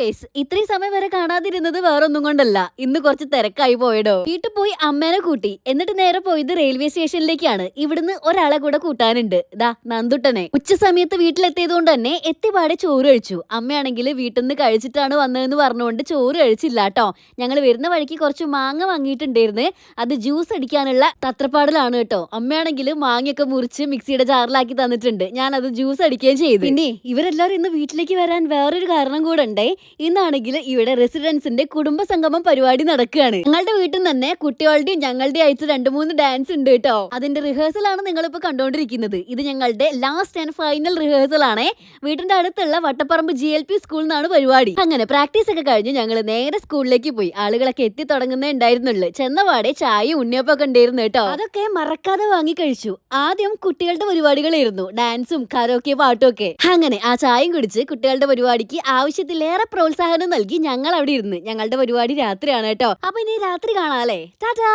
Guys, ഇത്രയും സമയം വരെ കാണാതിരുന്നത് വേറൊന്നും കൊണ്ടല്ല, ഇന്ന് കുറച്ച് തിരക്കായി പോയടോ. വീട്ടിൽ പോയി അമ്മേനെ കൂട്ടി എന്നിട്ട് നേരെ പോയത് റെയിൽവേ സ്റ്റേഷനിലേക്കാണ്. ഇവിടുന്ന് ഒരാളെ കൂടെ കൂട്ടാനുണ്ട്, ദാ നന്ദുട്ടനെ. ഉച്ച സമയത്ത് വീട്ടിലെത്തിയത് കൊണ്ട് തന്നെ എത്തിപ്പാടെ ചോറ് കഴിച്ചു. അമ്മയാണെങ്കിൽ വീട്ടിൽ നിന്ന് കഴിച്ചിട്ടാണ് വന്നതെന്ന് പറഞ്ഞുകൊണ്ട് ചോറ് കഴിച്ചില്ല കേട്ടോ. ഞങ്ങൾ വരുന്ന വഴിക്ക് കുറച്ച് മാങ്ങ വാങ്ങിയിട്ടുണ്ടായിരുന്നു, അത് ജ്യൂസ് അടിക്കാനുള്ള തത്രപ്പാടിലാണ് കേട്ടോ. അമ്മയാണെങ്കിൽ മാങ്ങയൊക്കെ മുറിച്ച് മിക്സിയുടെ ജാറിലാക്കി തന്നിട്ടുണ്ട്, ഞാൻ അത് ജ്യൂസ് അടിക്കുകയും ചെയ്തു. പിന്നെ ഇവരെല്ലാവരും ഇന്ന് വീട്ടിലേക്ക് വരാൻ വേറൊരു കാരണം കൂടെ ഉണ്ടേ. ഇന്നാണെങ്കിൽ ഇവിടെ റെസിഡൻസിന്റെ കുടുംബ സംഗമം പരിപാടി നടക്കുകയാണ്. ഞങ്ങളുടെ വീട്ടിൽ നിന്ന് തന്നെ കുട്ടികളുടെയും ഞങ്ങളുടെയും ആയിട്ട് 2-3 ഡാൻസ് ഉണ്ട് കേട്ടോ. അതിന്റെ റിഹേഴ്സൽ ആണ് നിങ്ങളിപ്പോ കണ്ടുകൊണ്ടിരിക്കുന്നത്. ഇത് ഞങ്ങളുടെ ലാസ്റ്റ് ആൻഡ് ഫൈനൽ റിഹേഴ്സൽ ആണേ. വീടിന്റെ അടുത്തുള്ള വട്ടപ്പറമ്പ് GLP സ്കൂളിൽ നിന്നാണ് പരിപാടി. അങ്ങനെ പ്രാക്ടീസ് ഒക്കെ കഴിഞ്ഞ് ഞങ്ങൾ നേരെ സ്കൂളിലേക്ക് പോയി. ആളുകളൊക്കെ എത്തി തുടങ്ങുന്നേ ഉണ്ടായിരുന്നുള്ളു. ചെന്നപാടെ ചായയും ഉണ്ണിയപ്പൊക്കെ ഉണ്ടായിരുന്നു കേട്ടോ. അതൊക്കെ മറക്കാതെ വാങ്ങി കഴിച്ചു. ആദ്യം കുട്ടികളുടെ പരിപാടികളായിരുന്നു, ഡാൻസും കരോക്കെ പാട്ടും ഒക്കെ. അങ്ങനെ ആ ചായയും കുടിച്ച് കുട്ടികളുടെ പരിപാടിക്ക് ആവശ്യത്തിലേറെ പ്രോത്സാഹനം നൽകി ഞങ്ങൾ അവിടെ ഇരുന്ന്. ഞങ്ങളുടെ പരിപാടി രാത്രിയാണ് കേട്ടോ. അപ്പൊ ഇനി രാത്രി കാണാല്ലേ. ടാറ്റാ.